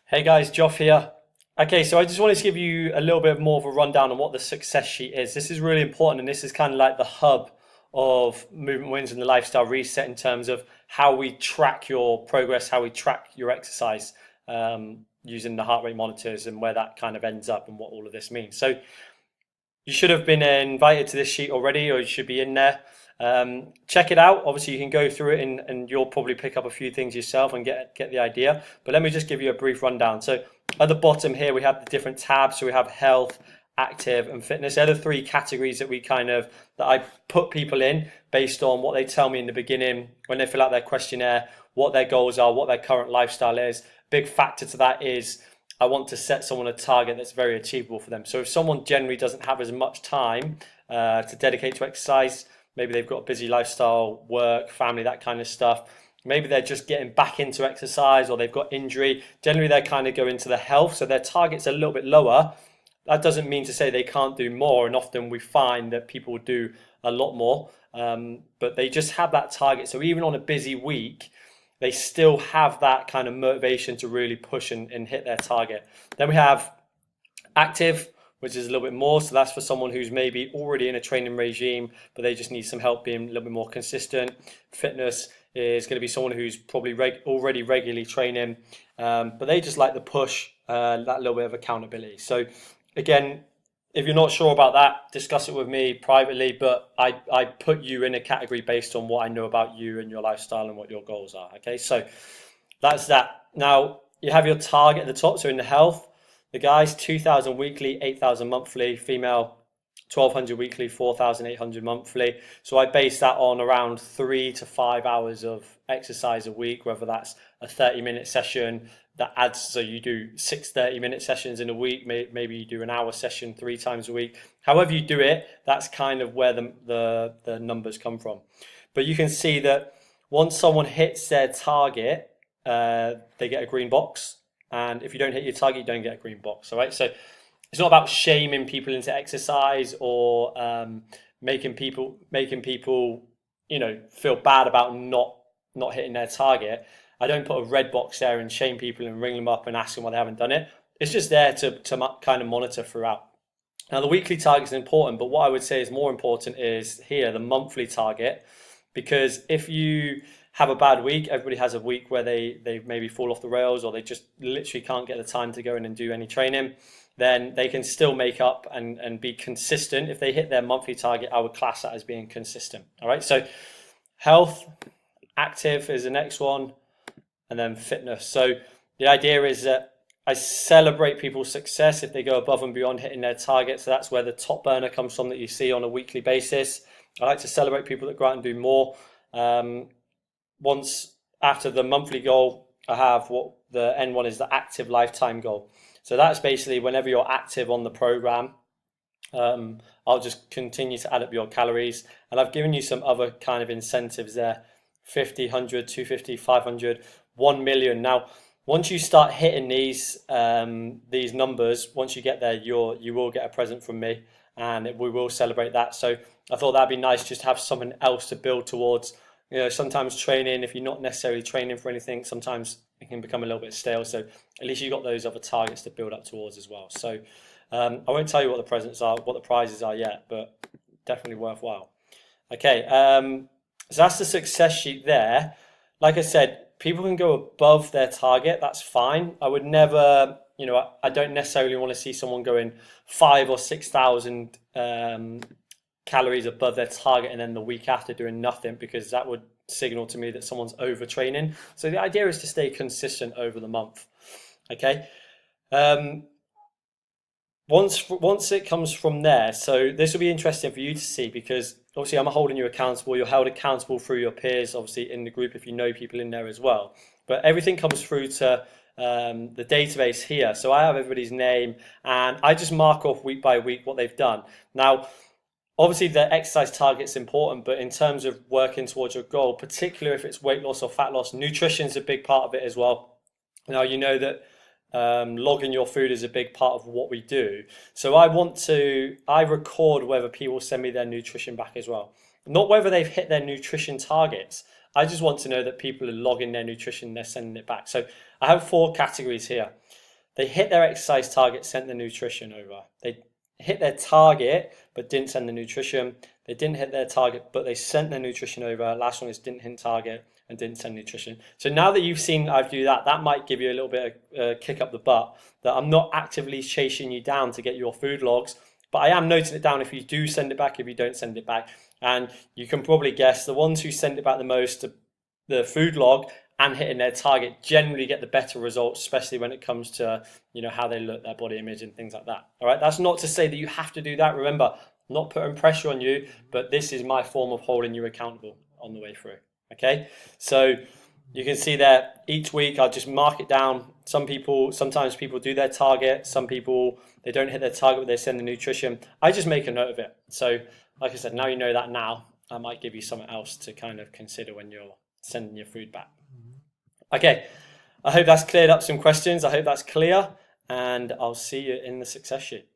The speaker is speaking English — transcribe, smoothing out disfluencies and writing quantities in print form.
Hey guys, Joff here. Okay, so I just wanted to give you a little bit more of a rundown on what the success sheet is. This is really important, and this is kind of like the hub of Movement Wins and the Lifestyle Reset in terms of how we track your progress, how we track your exercise using the heart rate monitors, and where that kind of ends up and what all of this means. So you should have been invited to this sheet already, or you should be in there. Check it out. Obviously, you can go through it and you'll probably pick up a few things yourself and get the idea. But let me just give you a brief rundown. So at the bottom here, we have the different tabs. So we have health, active, and fitness. They're the three categories that that I put people in based on what they tell me in the beginning when they fill out their questionnaire, what their goals are, what their current lifestyle is. Big factor to that is I want to set someone a target that's very achievable for them. So if someone generally doesn't have as much time to dedicate to exercise, maybe they've got a busy lifestyle, work, family, that kind of stuff. Maybe they're just getting back into exercise or they've got injury. Generally, they kind of go into the health, so their target's a little bit lower. That doesn't mean to say they can't do more, and often we find that people do a lot more, but they just have that target. So even on a busy week, they still have that kind of motivation to really push and hit their target. Then we have active, which is a little bit more. So that's for someone who's maybe already in a training regime, but they just need some help being a little bit more consistent. Fitness is going to be someone who's probably already regularly training, but they just like the push, that little bit of accountability. So again, if you're not sure about that, discuss it with me privately, but I put you in a category based on what I know about you and your lifestyle and what your goals are. Okay, so that's that. Now you have your target at the top. So in the health, the guys 2,000 weekly, 8,000 monthly, female 1,200 weekly, 4,800 monthly. So I base that on around 3 to 5 hours of exercise a week, whether that's a 30-minute session that adds, so you do 6 30-minute sessions in a week, maybe you do an hour session 3 times a week. However you do it, that's kind of where the numbers come from. But you can see that once someone hits their target, they get a green box. And if you don't hit your target, you don't get a green box. All right. So it's not about shaming people into exercise or making people feel bad about not hitting their target. I don't put a red box there and shame people and ring them up and ask them why they haven't done it. It's just there to kind of monitor throughout. Now the weekly target is important, but what I would say is more important is here the monthly target, because if you have a bad week, everybody has a week where they maybe fall off the rails or they just literally can't get the time to go in and do any training, then they can still make up and be consistent. If they hit their monthly target, I would class that as being consistent. All right, so health, active is the next one, and then fitness. So the idea is that I celebrate people's success if they go above and beyond hitting their target. So that's where the top burner comes from that you see on a weekly basis. I like to celebrate people that go out and do more. Once after the monthly goal, I have what the end one is, the active lifetime goal. So that's basically whenever you're active on the program, I'll just continue to add up your calories. And I've given you some other kind of incentives there: 50, 100, 250, 500, 1 million. Now, once you start hitting these numbers, once you get there, you will get a present from me, and we will celebrate that. So I thought that'd be nice just to have something else to build towards. Sometimes training, if you're not necessarily training for anything, sometimes it can become a little bit stale. So at least you've got those other targets to build up towards as well. So I won't tell you what the presents are, what the prizes are yet, but definitely worthwhile. Okay, so that's the success sheet there. Like I said, people can go above their target. That's fine. I would never, I don't necessarily want to see someone going 5 or 6,000 calories above their target and then the week after doing nothing, because that would signal to me that someone's overtraining. So the idea is to stay consistent over the month. Okay. Once it comes from there, so this will be interesting for you to see, because obviously I'm holding you accountable. You're held accountable through your peers, obviously in the group if you know people in there as well. But everything comes through to the database here. So I have everybody's name and I just mark off week by week what they've done. Now, obviously the exercise target's important, but in terms of working towards your goal, particularly if it's weight loss or fat loss, nutrition is a big part of it as well. Now, you know that logging your food is a big part of what we do. So I record whether people send me their nutrition back as well. Not whether they've hit their nutrition targets. I just want to know that people are logging their nutrition, they're sending it back. So I have 4 categories here. They hit their exercise target, sent the nutrition over. They hit their target, but didn't send the nutrition. They didn't hit their target, but they sent their nutrition over. Last one is didn't hit target and didn't send nutrition. So now that you've seen I do that, that might give you a little bit of a kick up the butt that I'm not actively chasing you down to get your food logs, but I am noting it down if you do send it back, if you don't send it back. And you can probably guess the ones who send it back the most, the food log and hitting their target, generally get the better results, especially when it comes to, you know, how they look, their body image and things like that. All right, that's not to say that you have to do that. Remember, I'm not putting pressure on you, but this is my form of holding you accountable on the way through. Okay, so you can see there each week I'll just mark it down. Sometimes people do their target, some people they don't hit their target, but they send the nutrition. I just make a note of it. So like I said, now you know that. Now I might give you something else to kind of consider when you're sending your food back. Okay, I hope that's cleared up some questions. I hope that's clear, and I'll see you in the success sheet.